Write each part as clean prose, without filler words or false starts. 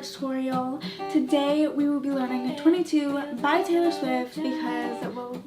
chords tutorial. Today we will be learning 22 by Taylor Swift because, well,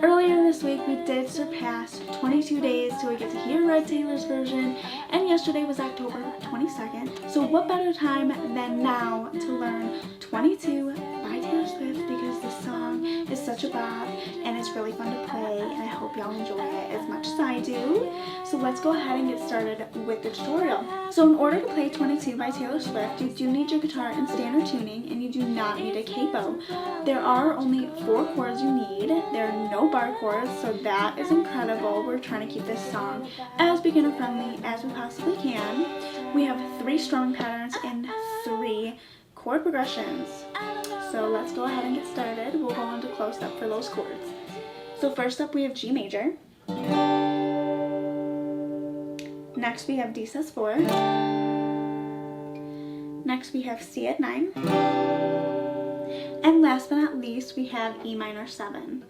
earlier this week we did surpass 22 days till we get to hear Red Taylor's version, and yesterday was October 22nd. So what better time than now to learn 22 by Taylor Swift, because this song is such a bop and it's really fun to play, and I hope y'all enjoy it as much as I do. So let's go ahead and get started with the tutorial. So in order to play 22 by Taylor Swift, you do need your guitar in standard tuning, and you do not need a capo. There are only 4 chords you need. There are no bar chords, so that is incredible. We're trying to keep this song as beginner friendly as we possibly can. We have 3 strumming patterns and 3 chord progressions. So let's go ahead and get started. We'll go into close up for those chords. So first up we have G major. Next we have D sus4. Next we have C at 9. And last but not least we have E minor 7.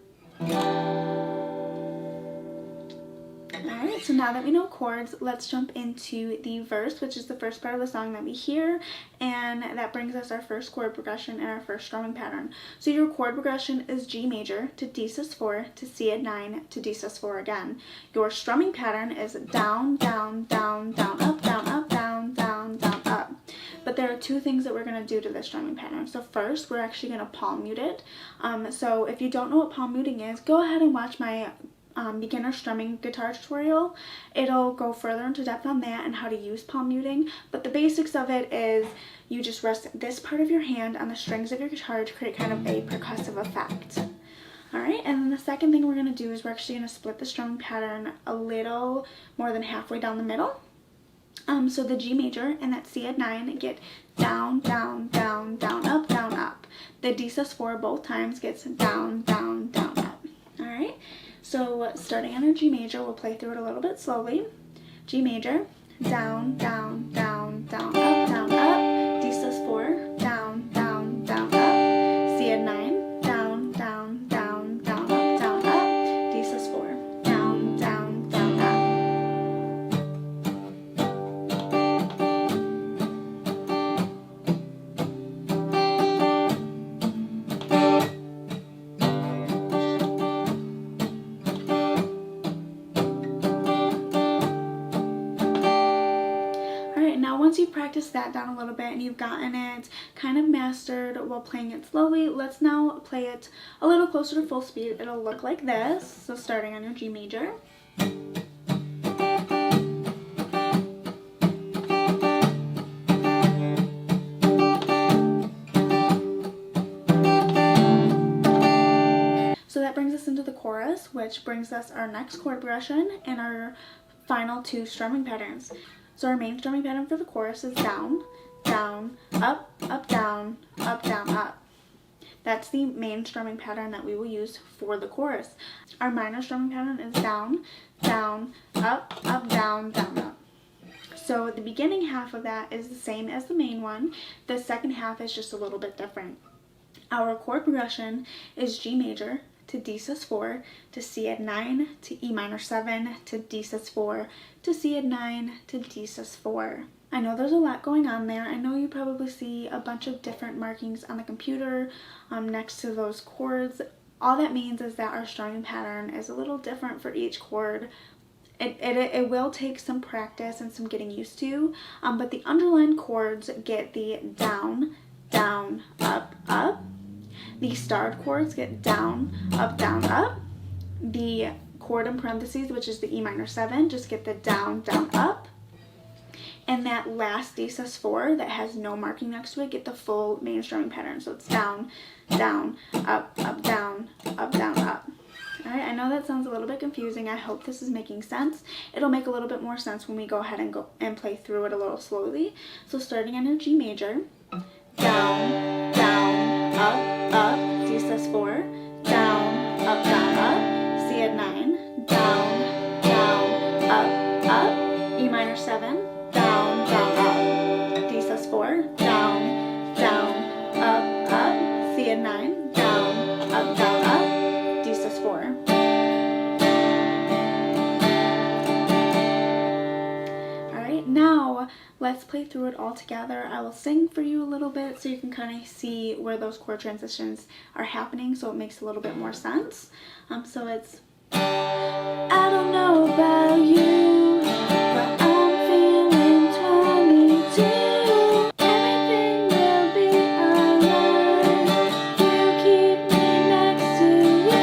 Alright, so now that we know chords, let's jump into the verse, which is the first part of the song that we hear, and that brings us our first chord progression and our first strumming pattern. So your chord progression is G major to D sus4 to C at 9 to D sus4 again. Your strumming pattern is down, down, down, down, up, down, up, down, down, down, up. But there are 2 things that we're going to do to this strumming pattern. So first, we're actually going to palm mute it. So if you don't know what palm muting is, go ahead and watch my beginner strumming guitar tutorial. It'll go further into depth on that and how to use palm muting, but the basics of it is you just rest this part of your hand on the strings of your guitar to create kind of a percussive effect. Alright, and then the second thing we're going to do is we're actually going to split the strumming pattern a little more than halfway down the middle. So the G major and that C at 9 get down, down, down, down, up, down, up. The D sus4 both times gets down, down, down, up. Alright, so starting on our G major, we'll play through it a little bit slowly. G major, down, down, down, down, up, D sus4, down, down, down, up. C at 9, down, down, down, down, up, D sus4, down, down, down, up. Once you've practiced that down a little bit and you've gotten it kind of mastered while playing it slowly, let's now play it a little closer to full speed. It'll look like this. So starting on your G major. So that brings us into the chorus, which brings us our next chord progression and our final 2 strumming patterns. So our main strumming pattern for the chorus is down, down, up, up, down, up, down, up. That's the main strumming pattern that we will use for the chorus. Our minor strumming pattern is down, down, up, up, down, down, up. So the beginning half of that is the same as the main one. The second half is just a little bit different. Our chord progression is G major to D sus4 to C at 9 to E minor 7 to D sus4 to C at 9 to D sus4. I know there's a lot going on there. I know you probably see a bunch of different markings on the computer next to those chords. All that means is that our strumming pattern is a little different for each chord. It will take some practice and some getting used to, but the underlined chords get the down, down, up, up. The starred chords get down, up, up. The chord in parentheses, which is the E minor 7, just get the down, down, up. And that last D sus4 that has no marking next to it, get the full main strumming pattern. So it's down, down, up, up, down, up, down, up. Alright, I know that sounds a little bit confusing. I hope this is making sense. It'll make a little bit more sense when we go ahead and play through it a little slowly. So starting on your G major, down, down, up, D sus4, down, up, C at 9, down, down, up, E minor 7, down, down, up, D sus4, down, down, up, C at 9, down, up, D sus4. Alright, now let's play through it all together. I will sing for you a little bit so you can kind of see where those chord transitions are happening, so it makes a little bit more sense. So it's, I don't know about you, but I'm feeling 22. Everything will be alright. You keep me next to you.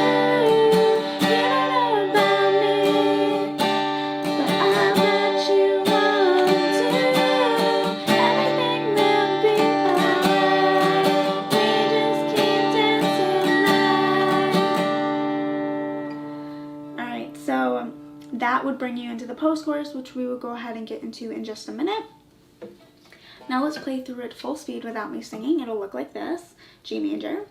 You don't know about me, but I bet you want to. Everything will be alright. We just keep dancing tonight. Alright, so that would bring you into the post-chorus, which we will go ahead and get into in just a minute. Now let's play through it full speed without me singing. It'll look like this. G major.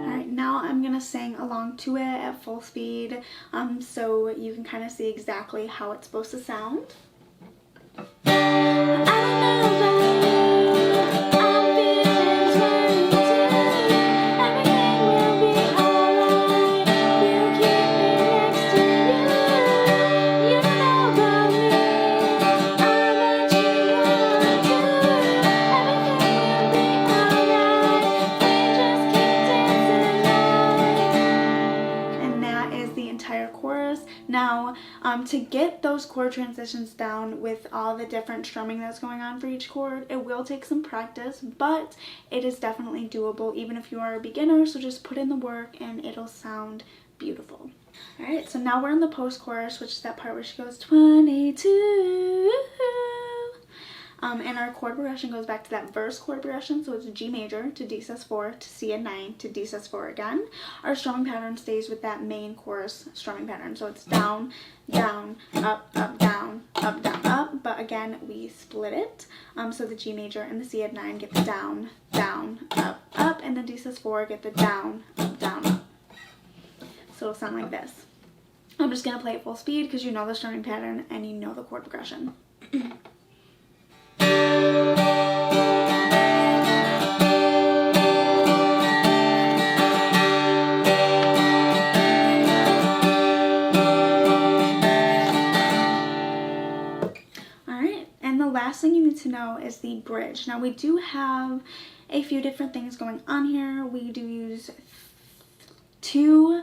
Alright, now I'm going to sing along to it at full speed so you can kind of see exactly how it's supposed to sound. I don't know about you, I'm feeling 22. Everything will be alright. We'll keep me next to you. You don't know about me, I bet you want to. Everything will be alright. We just keep dancing tonight. And that is the entire chorus. Now, to get those chord transitions down with all the different strumming that's going on for each chord, it will take some practice, but it is definitely doable even if you are a beginner, so just put in the work and it'll sound beautiful. Alright, so now we're in the post-chorus, which is that part where she goes 22. And our chord progression goes back to that verse chord progression, so it's G major to D sus4 to C and 9 to D sus4 again. Our strumming pattern stays with that main chorus strumming pattern, so it's down, down, up, up, down, up, down, up, but again we split it, so the G major and the C and 9 get the down, down, up, up, and the D sus4 get the down, up, down, up. So it'll sound like this. I'm just going to play it full speed because you know the strumming pattern and you know the chord progression. Last thing you need to know is the bridge. Now we do have a few different things going on here. We do use 2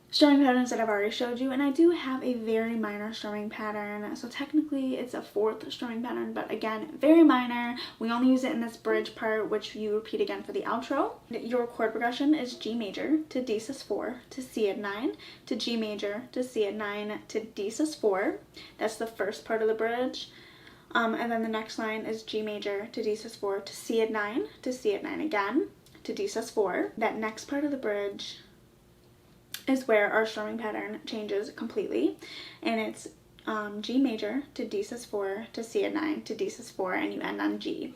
strumming patterns that I've already showed you, and I do have a very minor strumming pattern, so technically it's a 4th strumming pattern, but again, very minor. We only use it in this bridge part, which you repeat again for the outro. Your chord progression is G major to D sus4 to C and 9 to G major to C and 9 to D sus4. That's the first part of the bridge. And then the next line is G major to D sus4 to C and 9 to C and 9 again to D sus4. That next part of the bridge is where our strumming pattern changes completely, and it's G major to D sus4 to C and 9 to D sus4, and you end on G.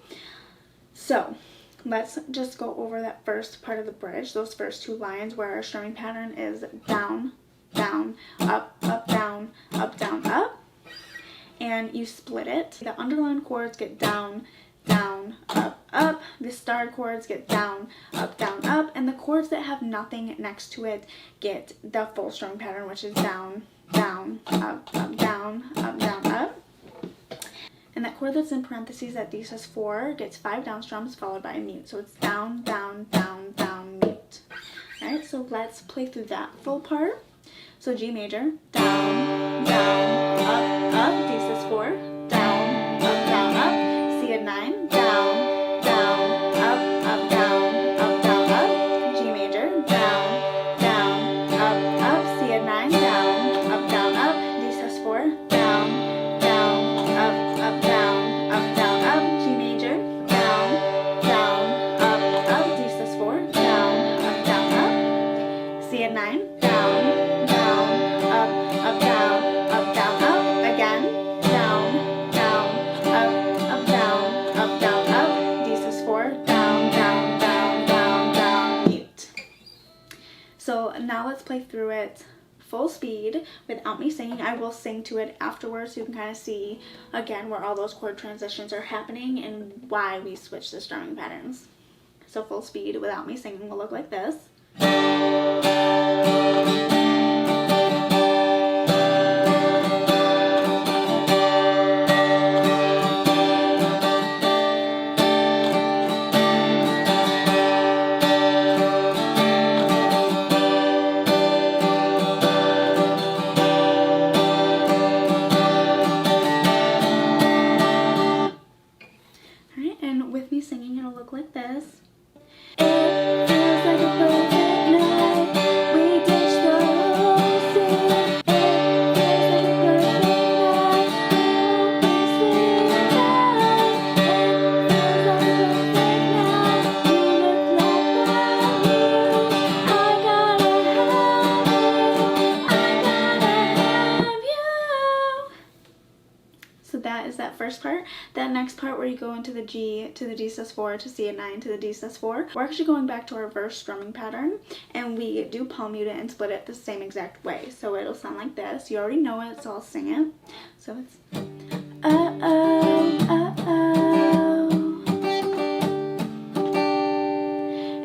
So let's just go over that first part of the bridge, those first 2 lines where our strumming pattern is down, down, up, up, down, up, down, up. And you split it. The underlined chords get down, down, up, up. The starred chords get down, up, and the chords that have nothing next to it get the full strumming pattern, which is down, down, up, up, down, up, down, up. And that chord that's in parentheses at D sus4 gets 5 down strums followed by a mute. So it's down, down, down, down, mute. Alright, so let's play through that full part. So G major, down, down, up, D sus4, down, up, C and 9, down, down, up, down, up, G major, down, down, up, C and 9, down, up, D sus4, down, down, up, down, G major, down, down, up, D sus4, down, up, C and 9, down, So now let's play through it full speed without me singing. I will sing to it afterwards so you can kind of see again where all those chord transitions are happening and why we switch the strumming patterns. So full speed without me singing will look like this. And with me singing, it'll look like this. It feels like a perfect night. We ditch the whole scene. It feels like a perfect night. We'll be sleeping tonight. It feels like a perfect night. You look like brand new. I gotta have you. So that is that first part. That next part where you go into the G to the D sus4 to C9 to the D sus4, we're actually going back to our verse strumming pattern, and we do palm mute it and split it the same exact way. So it'll sound like this. You already know it, so I'll sing it. So it's uh-oh, uh-oh.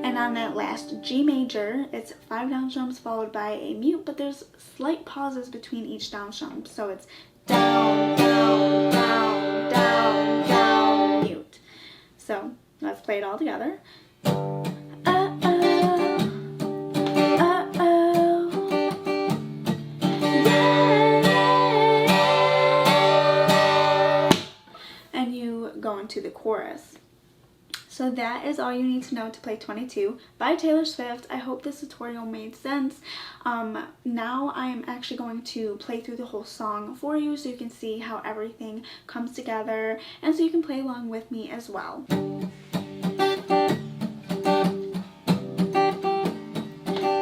And on that last G major, it's 5 down strums followed by a mute, but there's slight pauses between each down strum. So it's down, down, down, down, down, mute. So let's play it all together. Uh-oh, uh-oh, yeah. And you go into the chorus. So that is all you need to know to play 22 by Taylor Swift. I hope this tutorial made sense. Now I am actually going to play through the whole song for you so you can see how everything comes together and so you can play along with me as well.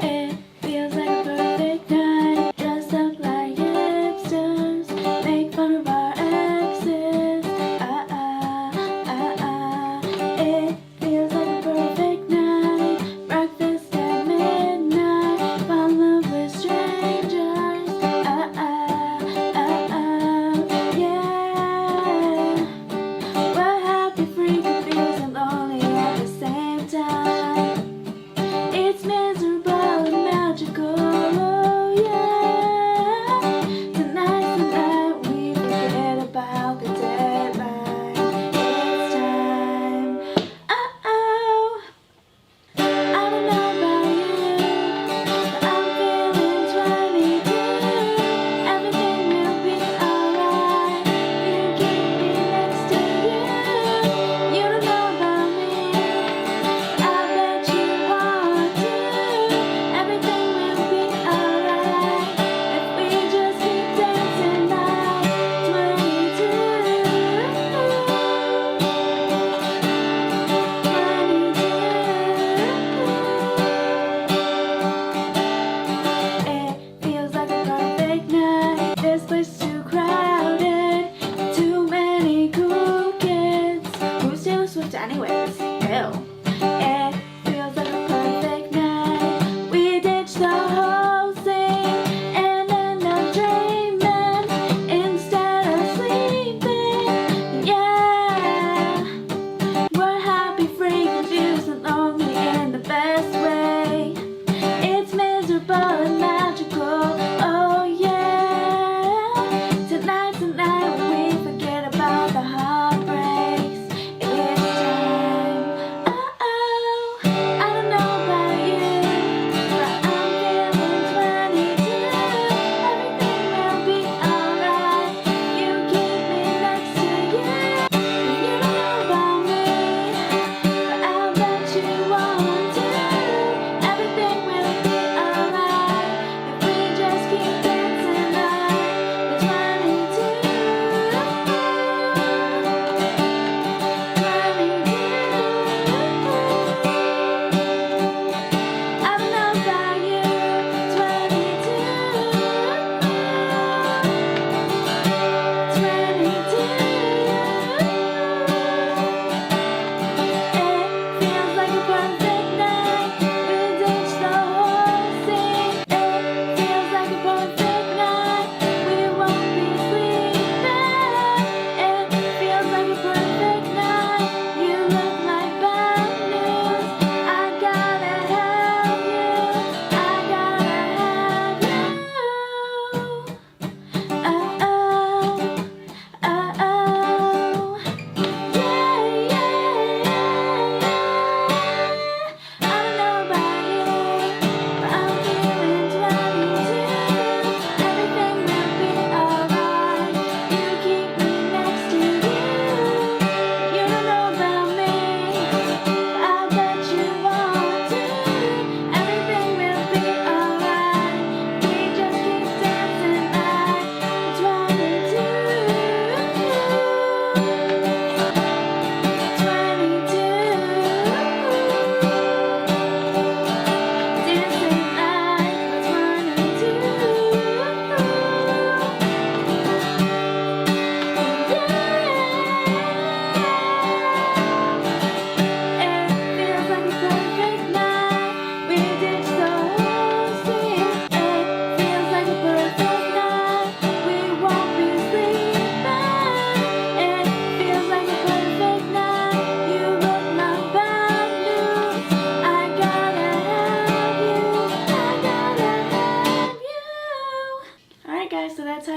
It feels like a perfect night, dressed up like hipsters, make fun of our exes. It feels like a perfect night, breakfast at midnight, fall in love with strangers. Yeah. We're happy, free, confused, and lost.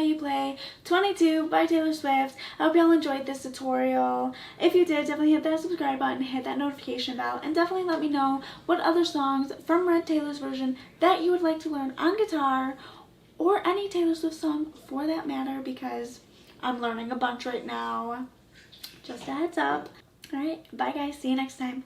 You Play 22 by Taylor Swift. I hope y'all enjoyed this tutorial. If you did, definitely hit that subscribe button, hit that notification bell, and definitely let me know what other songs from Red Taylor's version that you would like to learn on guitar, or any Taylor Swift song for that matter, because I'm learning a bunch right now. Just a heads up. Alright, bye guys, see you next time.